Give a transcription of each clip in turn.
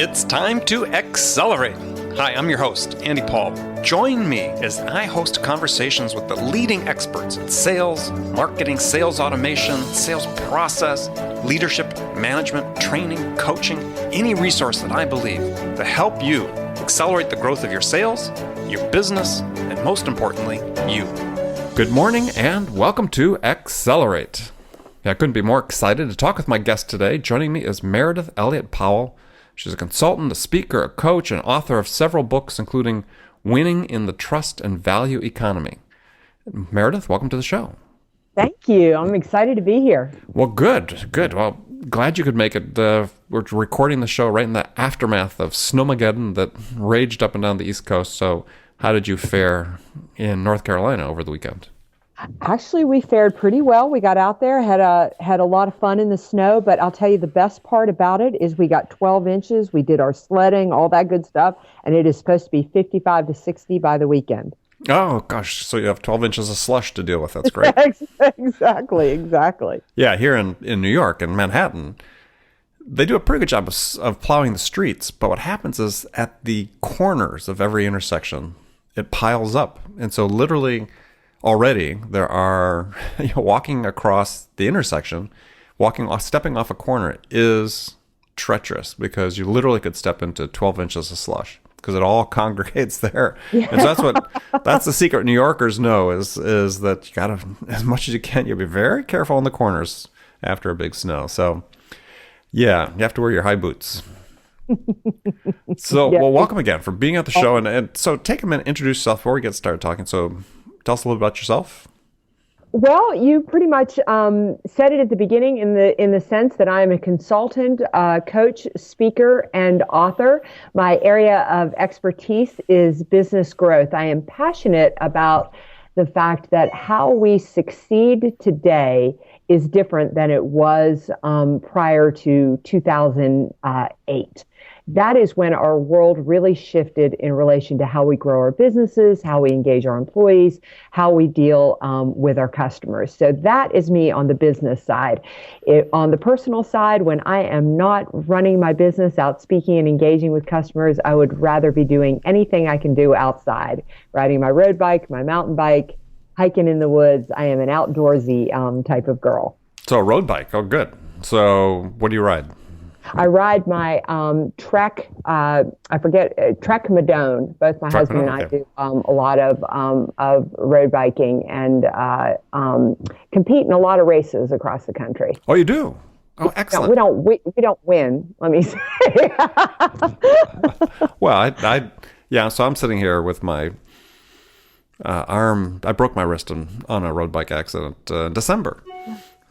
It's time to accelerate. Hi, I'm your host, Andy Powell. Join me as I host conversations with the leading experts in sales, marketing, sales automation, sales process, leadership, management, training, coaching, any resource that I believe to help you accelerate the growth of your sales, your business, and most importantly, you. Good morning and welcome to Accelerate. I couldn't be more excited to talk with my guest today. Joining me is Meridith Powell. She's a consultant, a speaker, a coach, and author of several books, including Winning in the Trust and Value Economy. Meridith, welcome to the show. Thank you. I'm excited to be here. Well, good. Well, glad you could make it. We're recording the show right in the aftermath of Snowmageddon that raged up and down the East Coast. So how did you fare in North Carolina over the weekend? Actually, we fared pretty well. We got out there, had a lot of fun in the snow, but I'll tell you the best part about it is we got 12 inches. We did our sledding, all that good stuff, and it is supposed to be 55 to 60 by the weekend. Oh, gosh. So you have 12 inches of slush to deal with. That's great. Exactly. Yeah, here in New York, in Manhattan, they do a pretty good job of plowing the streets, but what happens is at the corners of every intersection, it piles up. And so literally already there are, walking across the intersection, stepping off a corner is treacherous because you literally could step into 12 inches of slush because it all congregates there. Yeah. And so that's the secret New Yorkers know is that you gotta, as much as you can, you'll be very careful in the corners after a big snow. So yeah, you have to wear your high boots. So, well, welcome again for being at the show. And so take a minute, introduce yourself before we get started talking. So tell us a little about yourself. Well, you pretty much said it at the beginning in the sense that I am a consultant, coach, speaker, and author. My area of expertise is business growth. I am passionate about the fact that how we succeed today is different than it was prior to 2008. That is when our world really shifted in relation to how we grow our businesses, how we engage our employees, how we deal with our customers. So that is me on the business side. On the personal side, when I am not running my business out speaking and engaging with customers, I would rather be doing anything I can do outside, riding my road bike, my mountain bike, hiking in the woods. I am an outdoorsy type of girl. So a road bike. Oh, good. So what do you ride? I ride my Trek, Trek Madone. Both my husband and I do a lot of road biking and compete in a lot of races across the country. Oh, you do? Oh, excellent. We don't win, let me say. Well, so I'm sitting here with my arm. I broke my wrist on a road bike accident in December.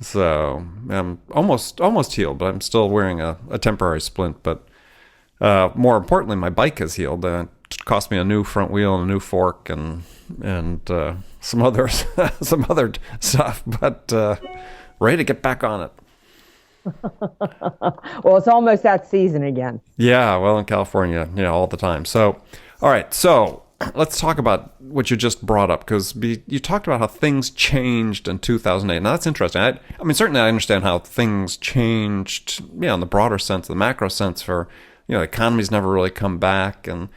So I'm almost healed, but I'm still wearing a temporary splint. But more importantly, my bike has healed. It cost me a new front wheel and a new fork and some other stuff. But ready to get back on it. Well, it's almost that season again. Yeah, well, in California, all the time. So, all right, so let's talk about what you just brought up, because you talked about how things changed in 2008. Now, that's interesting. I mean, certainly I understand how things changed, in the broader sense, the macro sense for, the economy's never really come back and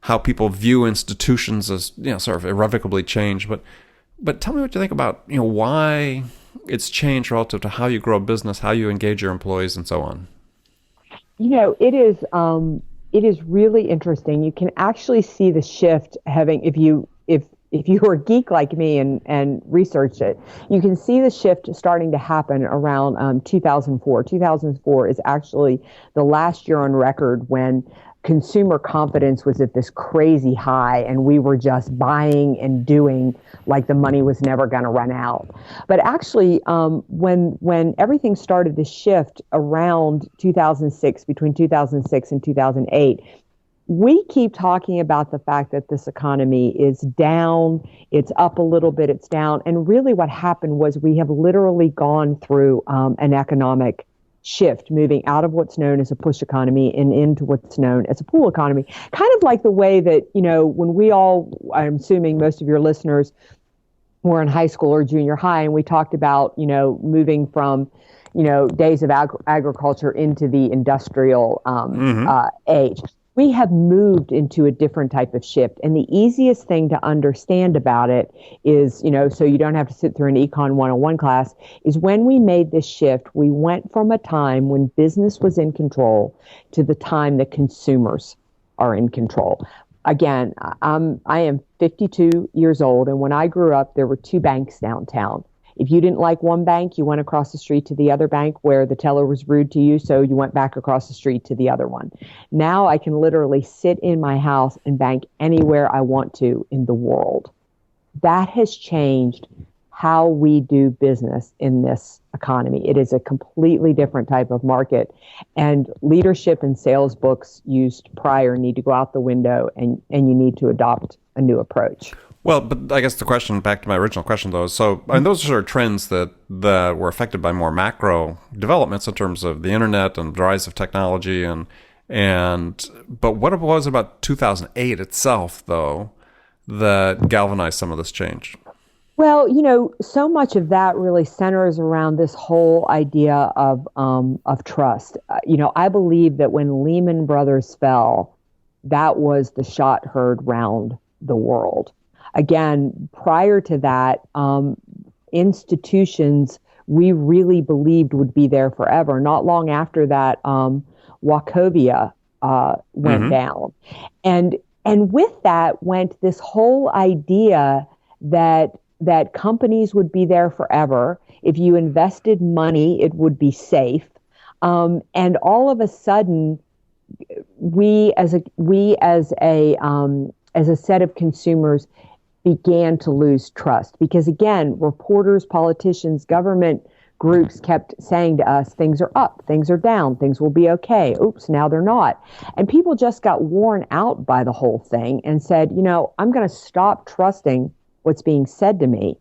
how people view institutions as, sort of irrevocably changed. But tell me what you think about, why it's changed relative to how you grow a business, how you engage your employees, and so on. It is really interesting. You can actually see the shift if you are a geek like me and researched it, you can see the shift starting to happen around 2004. 2004 is actually the last year on record when consumer confidence was at this crazy high and we were just buying and doing like the money was never going to run out. But actually, when everything started to shift around 2006, between 2006 and 2008, we keep talking about the fact that this economy is down, it's up a little bit, it's down. And really what happened was we have literally gone through an economic shift, moving out of what's known as a push economy and into what's known as a pull economy. Kind of like the way that, when we all, I'm assuming most of your listeners were in high school or junior high, and we talked about, moving from, days of agriculture into the industrial age. We have moved into a different type of shift. And the easiest thing to understand about it is, so you don't have to sit through an Econ 101 class, is when we made this shift, we went from a time when business was in control to the time that consumers are in control. Again, I am 52 years old, and when I grew up, there were 2 banks downtown. If you didn't like one bank, you went across the street to the other bank where the teller was rude to you, so you went back across the street to the other one. Now I can literally sit in my house and bank anywhere I want to in the world. That has changed how we do business in this economy. It is a completely different type of market, and leadership and sales books used prior need to go out the window, and you need to adopt a new approach. Well, but I guess the question, back to my original question, though, so those are trends that were affected by more macro developments in terms of the internet and the rise of technology, but what was about 2008 itself, though, that galvanized some of this change? Well, so much of that really centers around this whole idea of trust. I believe that when Lehman Brothers fell, that was the shot heard round the world. Again, prior to that, institutions we really believed would be there forever. Not long after that, Wachovia went down. And with that went this whole idea that companies would be there forever. If you invested money, it would be safe. And all of a sudden, we as a set of consumers began to lose trust, because again, reporters, politicians, government groups kept saying to us, things are up, things are down, things will be okay. Oops, now they're not. And people just got worn out by the whole thing and said, I'm going to stop trusting what's being said to me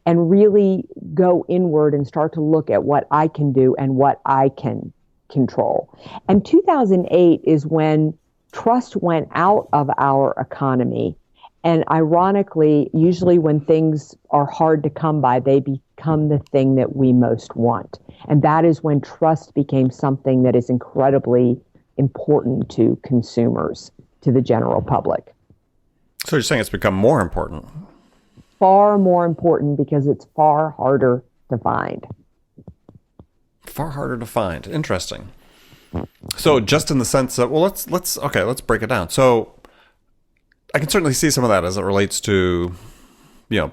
and really go inward and start to look at what I can do and what I can control. And 2008 is when trust went out of our economy. And ironically, usually when things are hard to come by, they become the thing that we most want. And that is when trust became something that is incredibly important to consumers, to the general public. So you're saying it's become more important? Far more important, because it's far harder to find. Far harder to find. Interesting. So just in the sense that, well, let's break it down. So I can certainly see some of that as it relates to,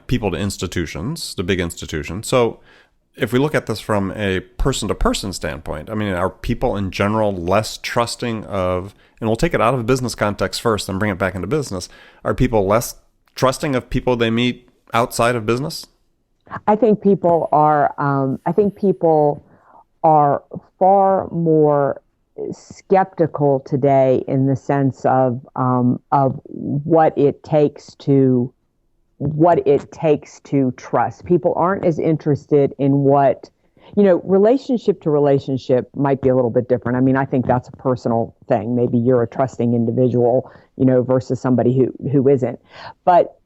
people to institutions, to big institutions. So if we look at this from a person-to-person standpoint, are people in general less trusting of, and we'll take it out of a business context first and bring it back into business, are people less trusting of people they meet outside of business? I think people are far more skeptical today in the sense of what it takes to trust. People aren't as interested in what, relationship to relationship might be a little bit different. I think that's a personal thing. Maybe you're a trusting individual, versus somebody who isn't. But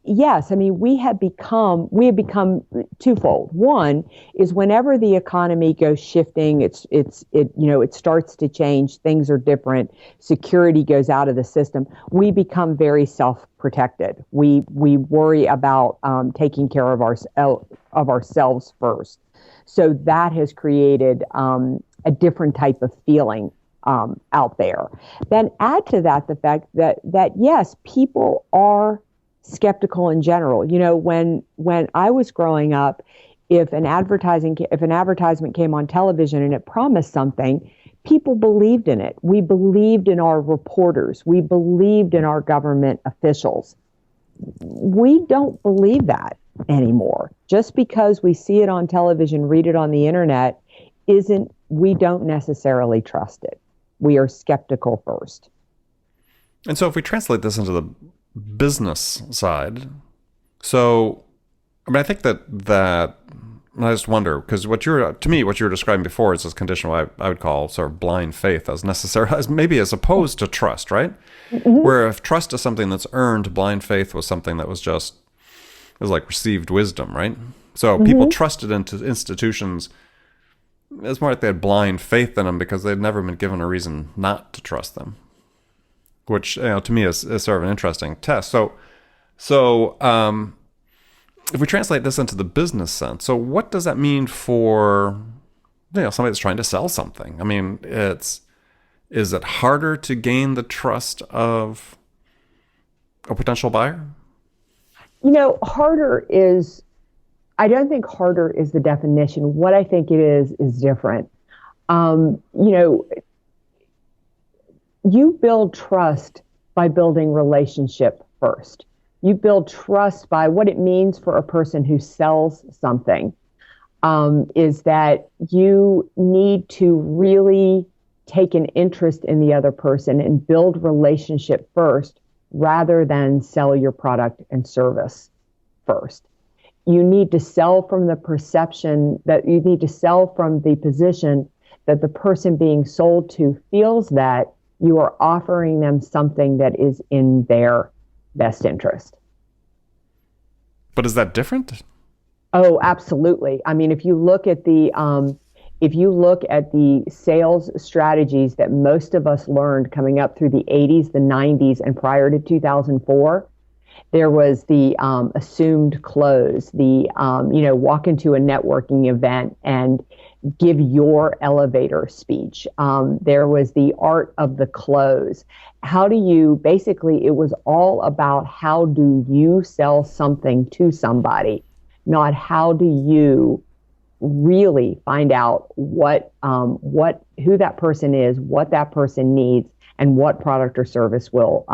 yes, we have become twofold. One is whenever the economy goes shifting, it starts to change, things are different, security goes out of the system, we become very self-protected. We worry about taking care of ourselves first. So that has created a different type of feeling out there. Then add to that the fact that yes, people are skeptical in general. When I was growing up, if an advertisement came on television and it promised something, people believed in it. We believed in our reporters. We believed in our government officials. We don't believe that anymore. Just because we see it on television, read it on the internet, we don't necessarily trust it. We are skeptical first. And so if we translate this into the business side, so I think that I just wonder, because what you were describing before is this condition I would call sort of blind faith as necessary, as opposed to trust, right? Mm-hmm. Where if trust is something that's earned, blind faith was something that was like received wisdom, right? So people trusted into institutions it's more like they had blind faith in them because they'd never been given a reason not to trust them, which to me is sort of an interesting test. So if we translate this into the business sense, so what does that mean for somebody that's trying to sell something? I mean, is it harder to gain the trust of a potential buyer? I don't think harder is the definition. What I think it is different. You build trust by building relationship first. You build trust by what it means for a person who sells something, is that you need to really take an interest in the other person and build relationship first rather than sell your product and service first. You need to sell from the perception that you need to sell from the position that the person being sold to feels that you are offering them something that is in their best interest. But is that different? Oh, absolutely. I mean, if you look at the sales strategies that most of us learned coming up through the 80s, the 90s, and prior to 2004, there was the assumed close, the walk into a networking event and give your elevator speech. There was the art of the close. It was all about how do you sell something to somebody, not how do you really find out who that person is, what that person needs, and what product or service will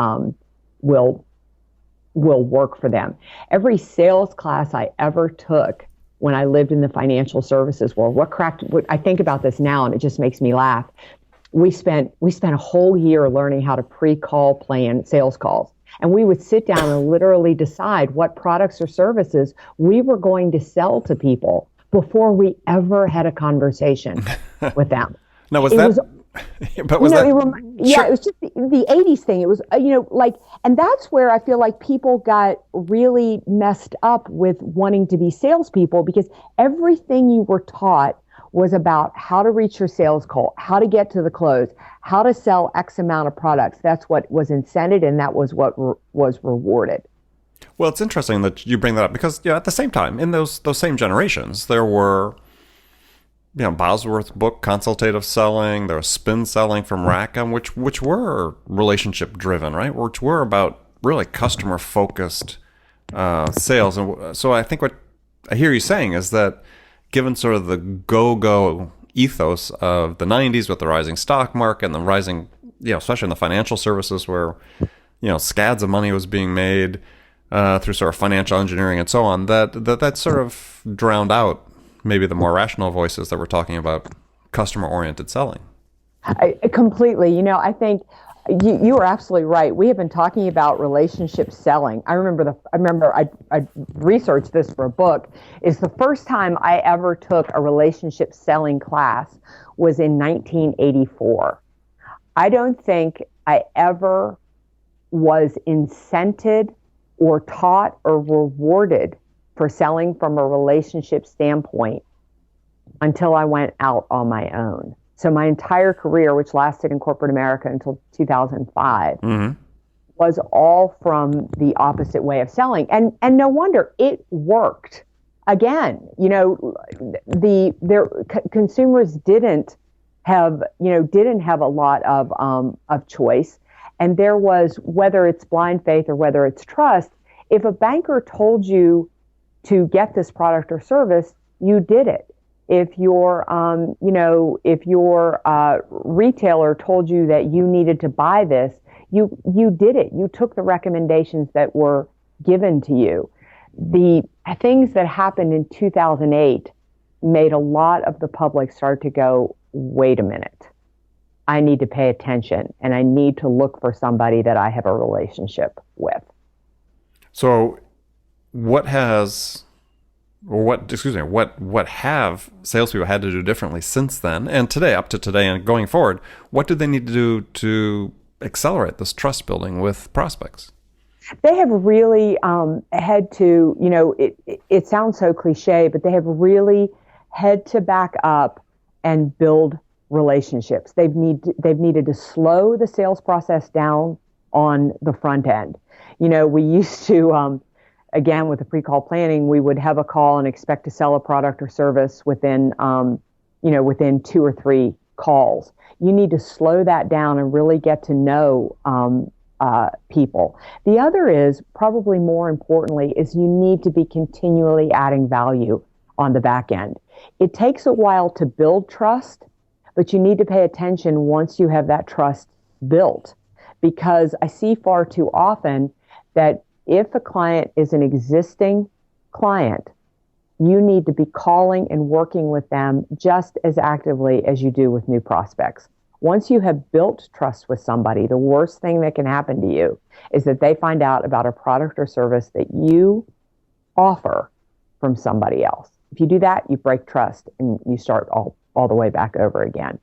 work for them. Every sales class I ever took when I lived in the financial services world, I think about this now and it just makes me laugh. We spent a whole year learning how to pre-call plan sales calls. And we would sit down and literally decide what products or services we were going to sell to people before we ever had a conversation with them. Now, It was Sure. just the 80s thing. It was, and that's where I feel like people got really messed up with wanting to be salespeople, because everything you were taught was about how to reach your sales goal, how to get to the close, how to sell X amount of products. That's what was incented, and that was what was rewarded. Well, it's interesting that you bring that up because at the same time, in those same generations, there were Bosworth book consultative selling, there was spin selling from Rackham, which were relationship driven, right? Which were about really customer focused sales. And so I think what I hear you saying is that given sort of the go ethos of the 90s with the rising stock market and the rising, especially in the financial services where, scads of money was being made through sort of financial engineering and so on, that sort of drowned out maybe the more rational voices that were talking about customer-oriented selling. Completely. I think you are absolutely right. We have been talking about relationship selling. I remember I researched this for a book. Is the first time I ever took a relationship selling class was in 1984. I don't think I ever was incented or taught or rewarded for selling from a relationship standpoint until I went out on my own. So my entire career, which lasted in corporate America until 2005, was all from the opposite way of selling. And no wonder it worked. Again, consumers didn't have a lot of choice. And there was, whether it's blind faith or whether it's trust, if a banker told you to get this product or service, you did it. If your retailer told you that you needed to buy this, you did it. You took the recommendations that were given to you. The things that happened in 2008 made a lot of the public start to go, wait a minute, I need to pay attention and I need to look for somebody that I have a relationship with. So what have salespeople had to do differently since then and today, up to today and going forward? What do they need to do to accelerate this trust building with prospects? They have really had to, it sounds so cliche, but they have really had to back up and build relationships. They've needed to slow the sales process down on the front end. We used to, again, with the pre-call planning, we would have a call and expect to sell a product or service within 2 or 3 calls. You need to slow that down and really get to know people. The other is, probably more importantly, is you need to be continually adding value on the back end. It takes a while to build trust, but you need to pay attention once you have that trust built, because I see far too often that if a client is an existing client, you need to be calling and working with them just as actively as you do with new prospects. Once you have built trust with somebody, the worst thing that can happen to you is that they find out about a product or service that you offer from somebody else. If you do that, you break trust and you start all the way back over again.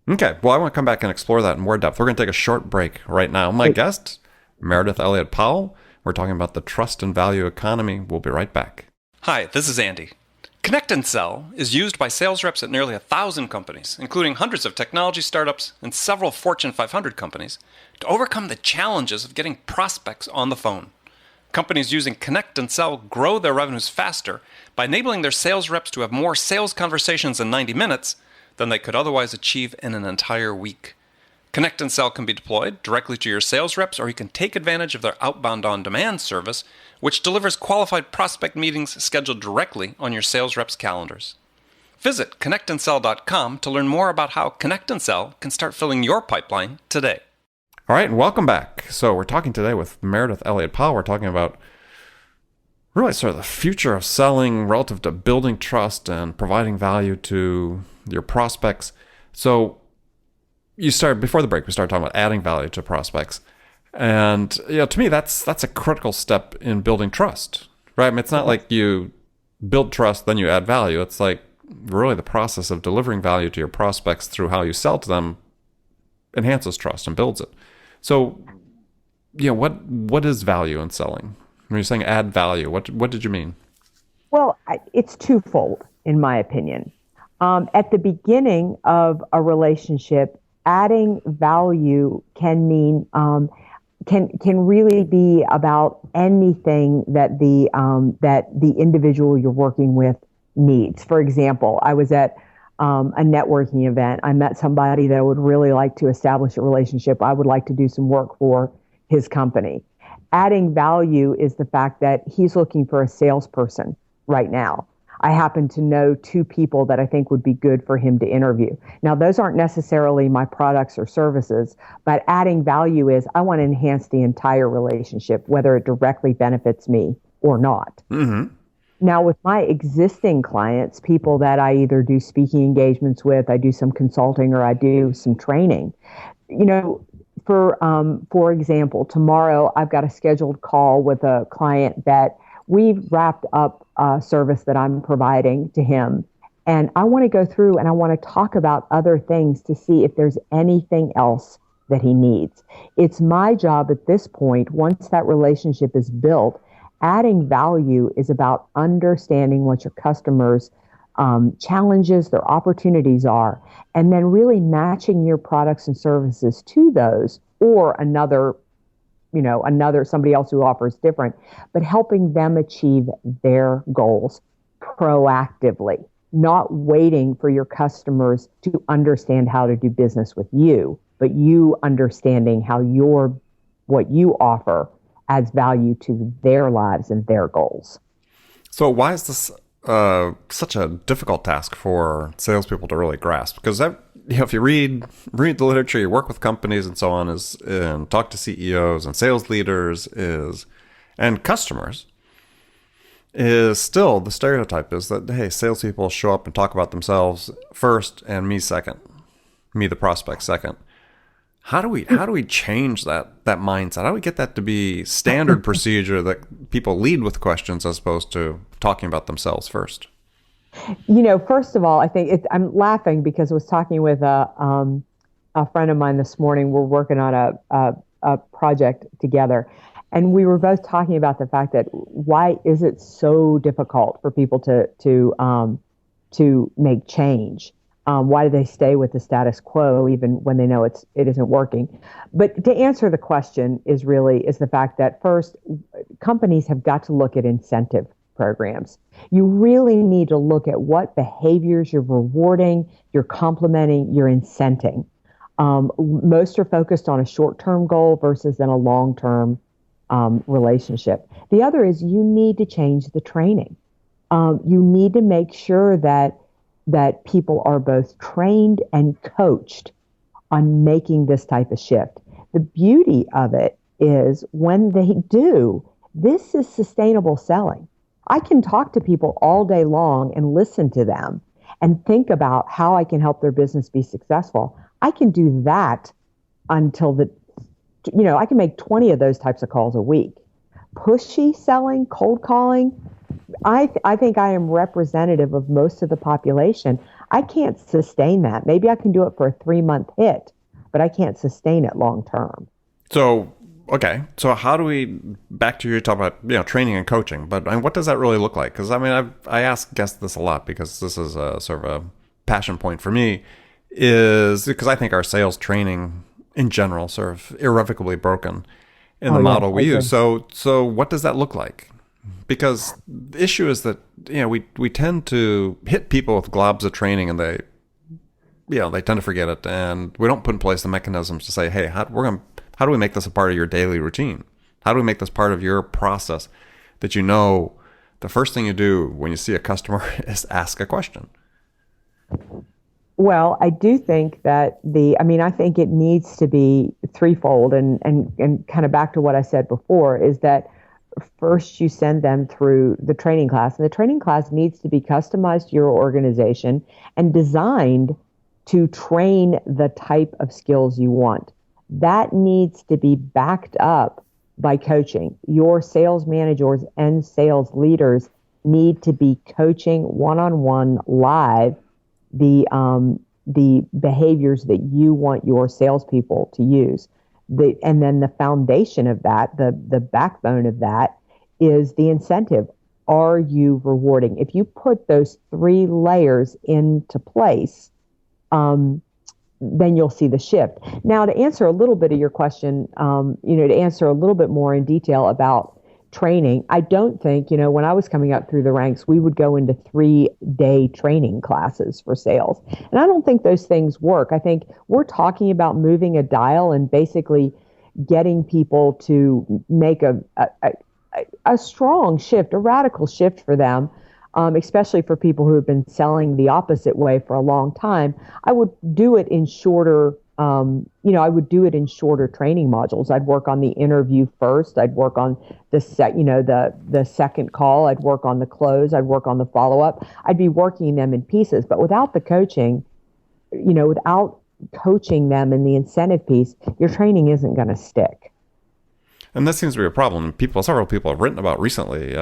Okay, well, I want to come back and explore that in more depth. We're going to take a short break right now. My guest, Meridith Elliott Powell. We're talking about the trust and value economy. We'll be right back. Hi, this is Andy. Connect and Sell is used by sales reps at nearly 1,000 companies, including hundreds of technology startups and several Fortune 500 companies, to overcome the challenges of getting prospects on the phone. Companies using Connect and Sell grow their revenues faster by enabling their sales reps to have more sales conversations in 90 minutes than they could otherwise achieve in an entire week. Connect and Sell can be deployed directly to your sales reps, or you can take advantage of their outbound on-demand service, which delivers qualified prospect meetings scheduled directly on your sales reps' calendars. Visit connectandsell.com to learn more about how Connect and Sell can start filling your pipeline today. All right, and welcome back. So we're talking today with Meridith Elliott Powell. We're talking about really sort of the future of selling relative to building trust and providing value to your prospects. So before the break, we started talking about adding value to prospects. And to me, that's a critical step in building trust, right? I mean, it's not like you build trust, then you add value. It's like really the process of delivering value to your prospects through how you sell to them enhances trust and builds it. So, what is value in selling? When you're saying add value, what did you mean? Well, it's twofold, in my opinion. At the beginning of a relationship, adding value can mean can really be about anything that the individual you're working with needs. For example, I was at a networking event. I met somebody that I would really like to establish a relationship. I would like to do some work for his company. Adding value is the fact that he's looking for a salesperson right now. I happen to know 2 people that I think would be good for him to interview. Now, those aren't necessarily my products or services, but adding value is I want to enhance the entire relationship, whether it directly benefits me or not. Mm-hmm. Now, with my existing clients, people that I either do speaking engagements with, I do some consulting, or I do some training, for example, tomorrow I've got a scheduled call with a client that we've wrapped up a service that I'm providing to him. And I want to go through and I want to talk about other things to see if there's anything else that he needs. It's my job at this point, once that relationship is built, adding value is about understanding what your customers' challenges, their opportunities are, and then really matching your products and services to those, or another somebody else who offers different, but helping them achieve their goals proactively, not waiting for your customers to understand how to do business with you, but you understanding how what you offer adds value to their lives and their goals. So why is this such a difficult task for salespeople to really grasp? Because if you read the literature, you work with companies and so on, and talk to CEOs and sales leaders and customers, is still the stereotype is that, hey, salespeople show up and talk about themselves first and me second, me the prospect second. How do we change that mindset? How do we get that to be standard procedure that people lead with questions as opposed to talking about themselves first? First of all, I think I'm laughing because I was talking with a friend of mine this morning. We're working on a project together, and we were both talking about the fact that why is it so difficult for people to make change? Why do they stay with the status quo even when they know it isn't working? But to answer the question is the fact that first, companies have got to look at incentive programs. You really need to look at what behaviors you're rewarding, you're complimenting, you're incenting. Most are focused on a short-term goal versus in a long-term relationship. The other is you need to change the training. You need to make sure that people are both trained and coached on making this type of shift. The beauty of it is when they do, this is sustainable selling. I can talk to people all day long and listen to them and think about how I can help their business be successful. I can do that until I can make 20 of those types of calls a week. Pushy selling, cold calling, I think I am representative of most of the population. I can't sustain that. Maybe I can do it for a 3-month hit, but I can't sustain it long term. So, okay. So how do we, back to you talk about, training and coaching, but what does that really look like? Because I ask guests this a lot because this is a sort of a passion point for me, is because I think our sales training in general sort of irrevocably broken in the model we use. So what does that look like? Because the issue is that we tend to hit people with globs of training and they tend to forget it, and we don't put in place the mechanisms to say, hey, how do we make this a part of your daily routine? How do we make this part of your process that the first thing you do when you see a customer is ask a question? Well, I do think that I think it needs to be threefold, and kind of back to what I said before is that first you send them through the training class, and the training class needs to be customized to your organization and designed to train the type of skills you want. That needs to be backed up by coaching. Your sales managers and sales leaders need to be coaching one-on-one live the behaviors that you want your salespeople to use. And then the foundation of that, the backbone of that, is the incentive. Are you rewarding? If you put those 3 layers into place, then you'll see the shift. Now, to answer a little bit of your question, to answer a little bit more in detail about training, I don't think, when I was coming up through the ranks, we would go into 3-day training classes for sales. And I don't think those things work. I think we're talking about moving a dial and basically getting people to make a strong shift, a radical shift for them, especially for people who have been selling the opposite way for a long time. I would do it in shorter training modules. I'd work on the interview first. I'd work on the second call. I'd work on the close. I'd work on the follow-up. I'd be working them in pieces. But without the coaching, without coaching them in the incentive piece, your training isn't going to stick. And that seems to be a problem. Several people have written about recently.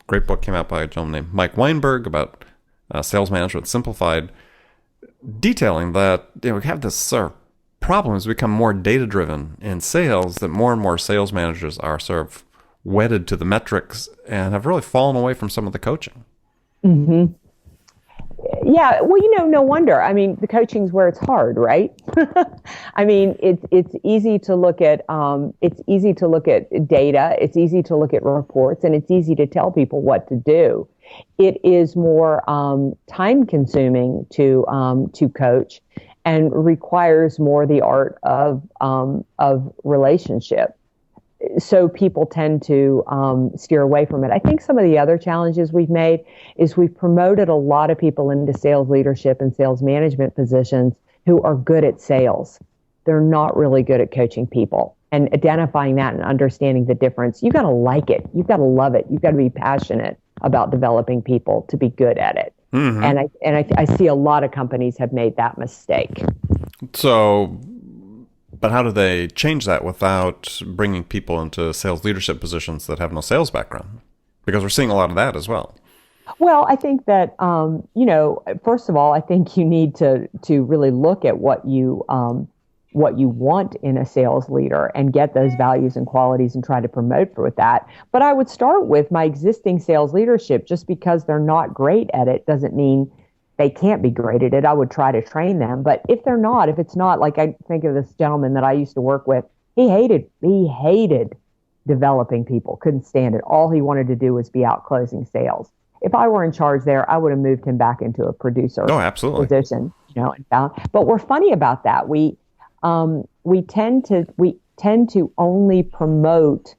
Great book came out by a gentleman named Mike Weinberg about sales management simplified, detailing that we have this sort of problem as we become more data-driven in sales, that more and more sales managers are sort of wedded to the metrics and have really fallen away from some of the coaching. Mm-hmm. Yeah, well, no wonder. I mean, the coaching's where it's hard, right? I mean, it's easy to look at data, it's easy to look at reports, and it's easy to tell people what to do. It is more time consuming to coach, and requires more the art of relationship. So people tend to steer away from it. I think some of the other challenges we've made is we've promoted a lot of people into sales leadership and sales management positions who are good at sales. They're not really good at coaching people, and identifying that and understanding the difference. You've got to like it. You've got to love it. You've got to be passionate about developing people to be good at it. Mm-hmm. And I see a lot of companies have made that mistake. So, but how do they change that without bringing people into sales leadership positions that have no sales background? Because we're seeing a lot of that as well. Well, I think that, first of all, I think you need to really look at what you want in a sales leader and get those values and qualities and try to promote with that. But I would start with my existing sales leadership. Just because they're not great at it doesn't mean they can't be great at it, I would try to train them. But if it's not, like I think of this gentleman that I used to work with, he hated developing people, couldn't stand it. All he wanted to do was be out closing sales. If I were in charge there, I would have moved him back into a producer position, and found. But we're funny about that. We tend to only promote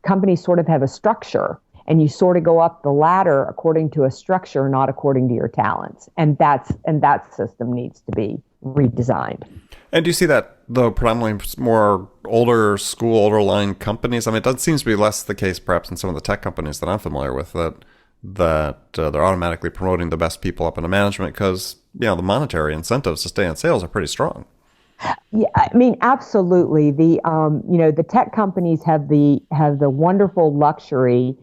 companies sort of have a structure, and you sort of go up the ladder according to a structure, not according to your talents. And that system needs to be redesigned. And do you see that, though, predominantly more older line companies? I mean, it seems to be less the case, perhaps, in some of the tech companies that I'm familiar with, that they're automatically promoting the best people up into management because, the monetary incentives to stay in sales are pretty strong. Yeah, I mean, absolutely. The tech companies have the wonderful luxury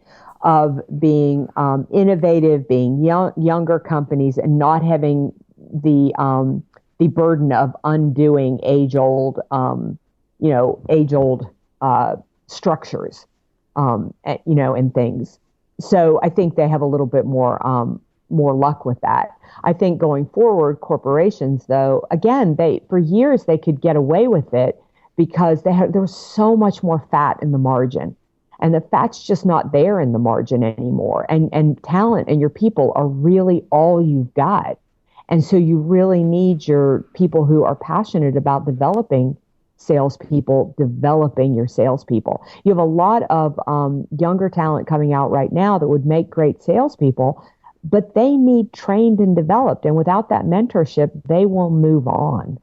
of being innovative, being younger companies, and not having the burden of undoing age-old structures, and things. So I think they have a little bit more luck with that. I think going forward, corporations, though, again, for years they could get away with it because there was so much more fat in the margin, and the fat's just not there in the margin anymore. And talent and your people are really all you've got. And so you really need your people who are passionate about developing your salespeople. You have a lot of younger talent coming out right now that would make great salespeople, but they need trained and developed. And without that mentorship, they will move on.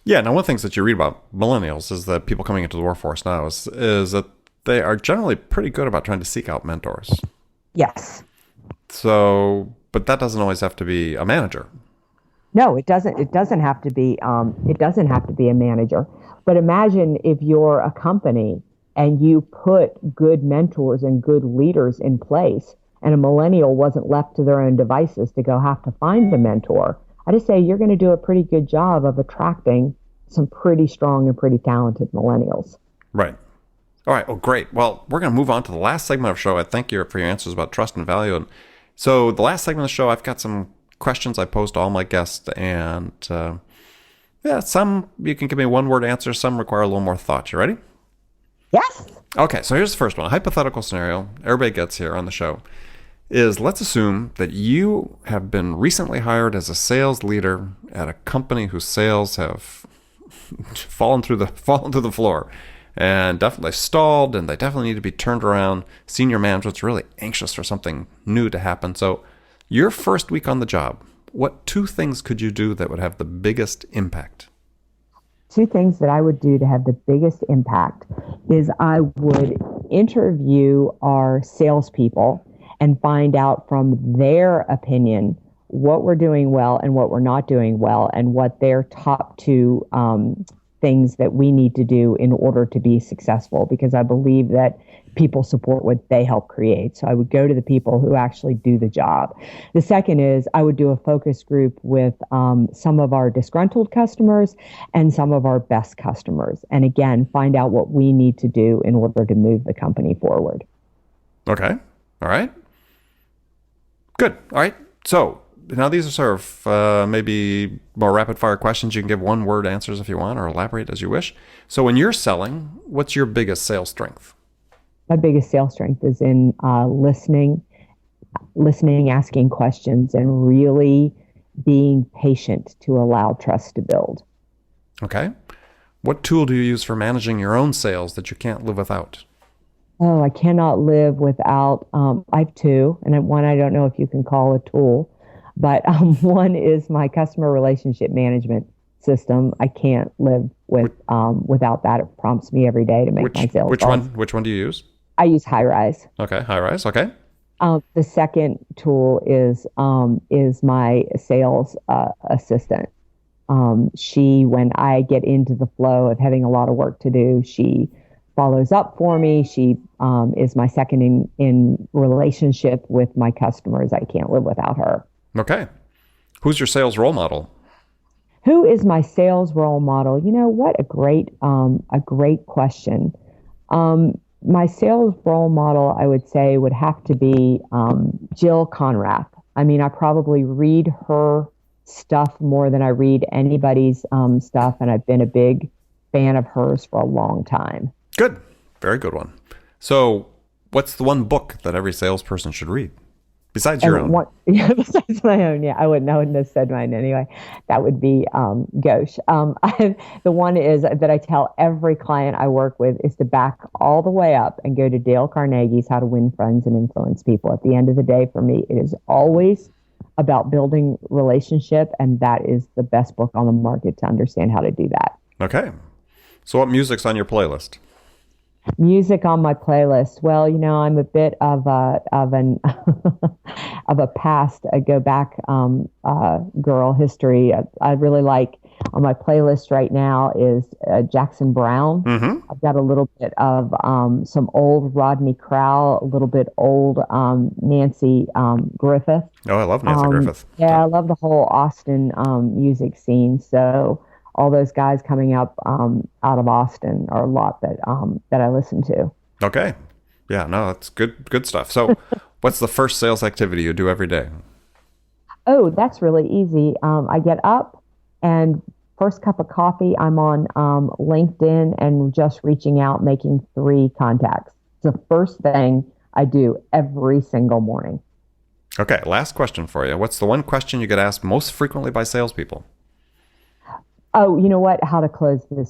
Yeah. Now, one of the things that you read about millennials is that people coming into the workforce now is that they are generally pretty good about trying to seek out mentors. Yes. So, but that doesn't always have to be a manager. No, it doesn't. It doesn't have to be. It doesn't have to be a manager. But imagine if you're a company and you put good mentors and good leaders in place, and a millennial wasn't left to their own devices to go have to find a mentor. I just say you're going to do a pretty good job of attracting some pretty strong and pretty talented millennials. Right. All right. Well, great. Well, we're going to move on to the last segment of the show. I thank you for your answers about trust and value. And so the last segment of the show, I've got some questions I pose to all my guests, and some you can give me one-word answers, some require a little more thought. You ready? Yes. Okay, so here's the first one. A hypothetical scenario everybody gets here on the show is, let's assume that you have been recently hired as a sales leader at a company whose sales have fallen through the floor and definitely stalled, and they definitely need to be turned around. Senior management's really anxious for something new to happen. So your first week on the job, what 2 things could you do that would have the biggest impact? 2 things that I would do to have the biggest impact is I would interview our salespeople and find out from their opinion what we're doing well and what we're not doing well, and what their top 2 things that we need to do in order to be successful, because I believe that people support what they help create. So I would go to the people who actually do the job. The second is I would do a focus group with some of our disgruntled customers and some of our best customers. And again, find out what we need to do in order to move the company forward. Okay. All right. Good. All right. So now these are sort of maybe more rapid fire questions. You can give one-word answers if you want, or elaborate as you wish. So when you're selling, what's your biggest sales strength? My biggest sales strength is in listening, asking questions, and really being patient to allow trust to build. Okay. What tool do you use for managing your own sales that you can't live without? Oh, I cannot live without, I have 2, and one I don't know if you can call a tool, but one is my customer relationship management system. I can't live without that. It prompts me every day to make my sales calls. Which one do you use? I use HighRise. Okay, HighRise. Okay. The second tool is my sales assistant. When I get into the flow of having a lot of work to do, she follows up for me. She is my second in relationship with my customers. I can't live without her. Okay. Who's your sales role model? Who is my sales role model? You know what? A great question. My sales role model, I would say, would have to be Jill Conrath. I mean, I probably read her stuff more than I read anybody's stuff, and I've been a big fan of hers for a long time. Good. Very good one. So what's the one book that every salesperson should read? Besides your own. Besides my own, yeah. I wouldn't have said mine anyway. That would be Ghosh. The one is that I tell every client I work with is to back all the way up and go to Dale Carnegie's How to Win Friends and Influence People. At the end of the day, for me, it is always about building relationship, and that is the best book on the market to understand how to do that. Okay. So what music's on your playlist? Music on my playlist. Well, I'm a bit of an of a past. I go back girl history. I really like on my playlist right now is Jackson Browne. Mm-hmm. I've got a little bit of some old Rodney Crowell, a little bit old Nancy Griffith. Oh, I love Nancy Griffith. Yeah, I love the whole Austin music scene. So all those guys coming up out of Austin are a lot that I listen to. Okay. Yeah, no, that's good stuff. So what's the first sales activity you do every day? Oh, that's really easy. I get up and first cup of coffee, I'm on LinkedIn and just reaching out, making 3 contacts. It's the first thing I do every single morning. Okay, last question for you. What's the one question you get asked most frequently by salespeople? Oh, you know what? How to close the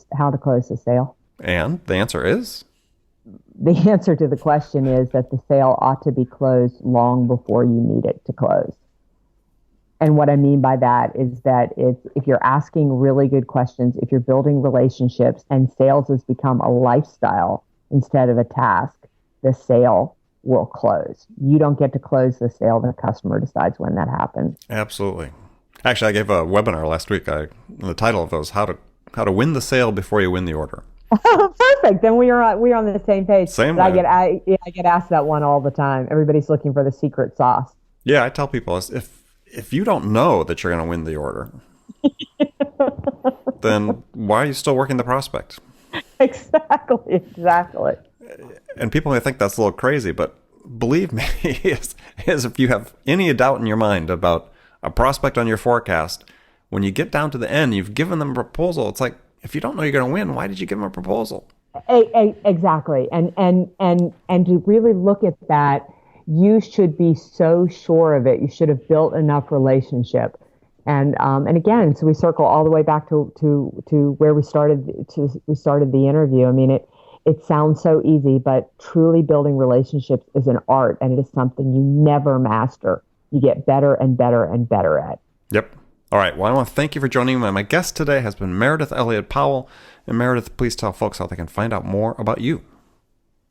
sale. And the answer is? The answer to the question is that the sale ought to be closed long before you need it to close. And what I mean by that is that if you're asking really good questions, if you're building relationships and sales has become a lifestyle instead of a task, the sale will close. You don't get to close the sale. The customer decides when that happens. Absolutely. Actually, I gave a webinar last week. The title of it was how to win the sale before you win the order. Perfect. Then we're on the same page. Same. I get asked that one all the time. Everybody's looking for the secret sauce. Yeah, I tell people if you don't know that you're going to win the order, then why are you still working the prospect? Exactly. And people may think that's a little crazy, but believe me, is if you have any doubt in your mind about a prospect on your forecast, when you get down to the end, you've given them a proposal. It's like, if you don't know you're going to win, why did you give them a proposal? Exactly. And to really look at that, you should be so sure of it. You should have built enough relationship. And again, so we circle all the way back to where we started the interview. I mean, it sounds so easy, but truly building relationships is an art, and it is something you never master. You get better and better and better at. Yep. All right. Well, I want to thank you for joining me. My guest today has been Meridith Elliott Powell. And Meridith, please tell folks how they can find out more about you.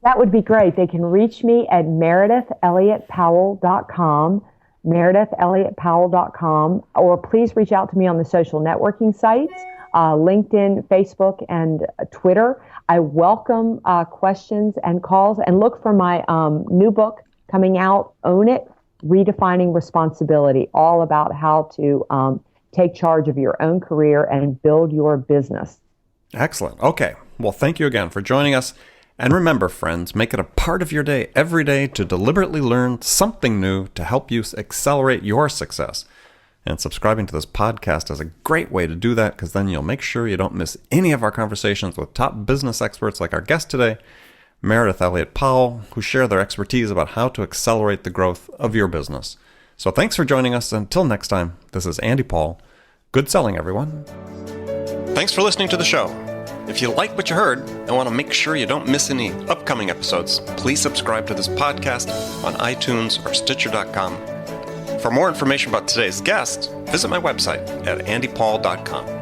That would be great. They can reach me at meridithelliottpowell.com, meridithelliottpowell.com, or please reach out to me on the social networking sites, LinkedIn, Facebook, and Twitter. I welcome questions and calls, and look for my new book coming out, Own It, Redefining Responsibility, all about how to take charge of your own career and build your business. Excellent. Okay. Well, thank you again for joining us. And remember, friends, make it a part of your day every day to deliberately learn something new to help you accelerate your success. And subscribing to this podcast is a great way to do that, because then you'll make sure you don't miss any of our conversations with top business experts like our guest today, Meridith Elliott Powell, who share their expertise about how to accelerate the growth of your business. So thanks for joining us. Until next time, this is Andy Paul. Good selling, everyone. Thanks for listening to the show. If you like what you heard and want to make sure you don't miss any upcoming episodes, please subscribe to this podcast on iTunes or Stitcher.com. For more information about today's guest, visit my website at andypaul.com.